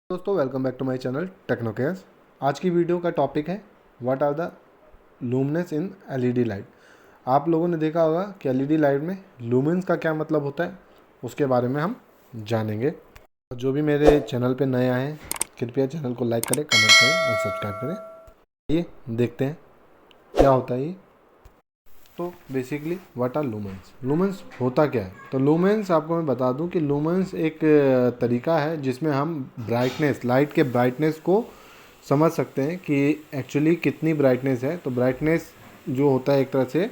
दोस्तों welcome back to my channel Technocares. आज की वीडियो का टॉपिक है what are the luminance in LED light. आप लोगों ने देखा होगा कि एलईडी लाइट में लूमिनेंस का क्या मतलब होता है, उसके बारे में हम जानेंगे। जो भी मेरे चैनल पे नए आए हैं कृपया चैनल को लाइक करें, कमेंट करें और सब्सक्राइब करें। ये देखते हैं क्या होता है ये। तो basically what are lumens. Lumens होता क्या है? तो लूमेंस आपको मैं बता दूं कि लूमेंस एक तरीका है जिसमें हम ब्राइटनेस, लाइट के ब्राइटनेस को समझ सकते हैं कि एक्चुअली कितनी ब्राइटनेस है। तो ब्राइटनेस जो होता है एक तरह से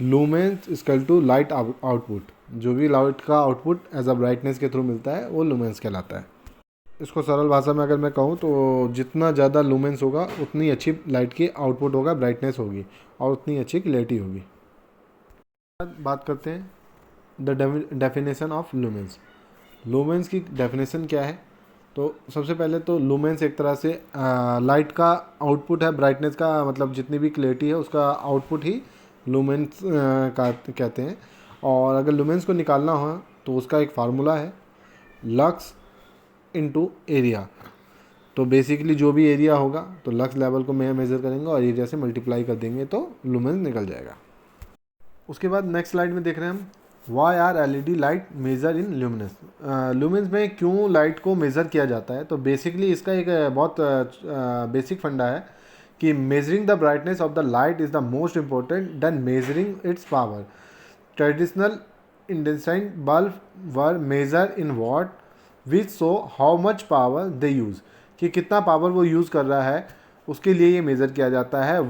lumens equal to light output. जो भी लाइट का आउटपुट एज अ ब्राइटनेस के थ्रू मिलता है वो लूमेंस कहलाता है। इसको सरल भाषा में अगर मैं कहूँ तो जितना ज़्यादा लूमेंस होगा उतनी अच्छी लाइट की आउटपुट होगा, ब्राइटनेस होगी और उतनी अच्छी क्लैरिटी होगी। बात करते हैं the definition of lumens. Lumens की डेफिनेशन क्या है? तो सबसे पहले तो लूमेंस एक तरह से लाइट का आउटपुट है। ब्राइटनेस का मतलब जितनी भी क्लैरिटी है उसका आउटपुट ही लूमेंस का कहते हैं। और अगर लूमेंस को निकालना हो तो उसका एक फार्मूला है लक्स इनटू एरिया। तो बेसिकली जो भी एरिया होगा तो लक्स लेवल को मेज़र करेंगे और एरिया से मल्टीप्लाई कर देंगे तो लूमेंस निकल जाएगा। उसके बाद नेक्स्ट स्लाइड में देख रहे हैं हम why are LED light measure in luminance. Luminance में क्यों लाइट को मेज़र किया जाता है? तो बेसिकली इसका एक बहुत बेसिक फंडा है कि measuring the brightness of the light is the most important then measuring its power. Traditional incandescent bulb were measure in watt which show how much power they use, कि कितना पावर वो use कर रहा है उसके लिए ये मेज़र किया जाता है।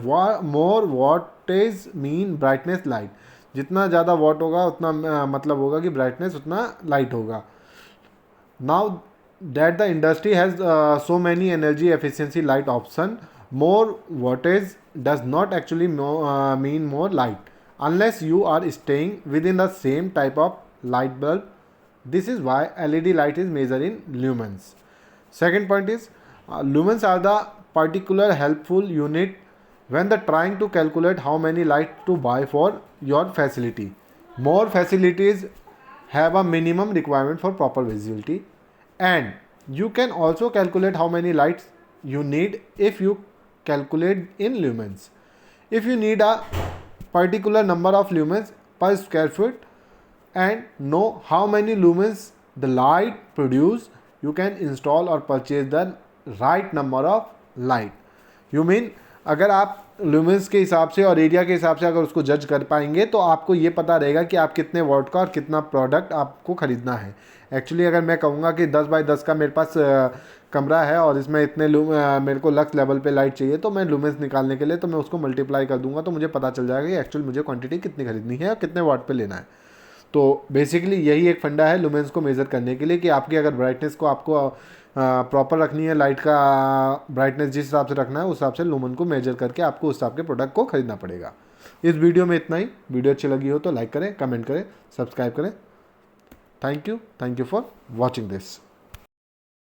मोर वॉटेज मीन ब्राइटनेस लाइट। जितना ज़्यादा वॉट होगा उतना मतलब होगा कि ब्राइटनेस उतना लाइट होगा। Now that the industry has so many energy efficiency light option, more wattage does not actually mean more light unless you are staying within the same type of light bulb. This is why LED light is measured in lumens. Second point is lumens are the particular helpful unit when the trying to calculate how many light to buy for your facility. More facilities have a minimum requirement for proper visibility, and you can also calculate how many lights you need if you calculate in lumens. If you need a particular number of lumens per square foot and know how many lumens the light produce, you can install or purchase the right number of light. You mean अगर आप lumens के हिसाब से और area के हिसाब से अगर उसको जज कर पाएंगे तो आपको ये पता रहेगा कि आप कितने वॉट का और कितना प्रोडक्ट आपको ख़रीदना है। एक्चुअली अगर मैं कहूँगा कि 10 बाई 10 का मेरे पास कमरा है और इसमें इतने मेरे को लक्स लेवल पे लाइट चाहिए, तो मैं लुमेंस निकालने के लिए तो मैं उसको मल्टीप्लाई कर दूंगा तो मुझे पता चल जाएगा कि एक्चुअली मुझे क्वांटिटी कितनी खरीदनी है और कितने वॉट पे लेना है। तो बेसिकली यही एक फंडा है लुमेंस को मेज़र करने के लिए कि आपकी अगर ब्राइटनेस को आपको प्रॉपर रखनी है, लाइट का ब्राइटनेस जिस हिसाब से रखना है उस हिसाब से लुमेन को मेजर करके आपको उस हिसाब के प्रोडक्ट को खरीदना पड़ेगा। इस वीडियो में इतना ही। वीडियो अच्छी लगी हो तो लाइक करें, कमेंट करें, सब्सक्राइब करें। Thank you for watching this.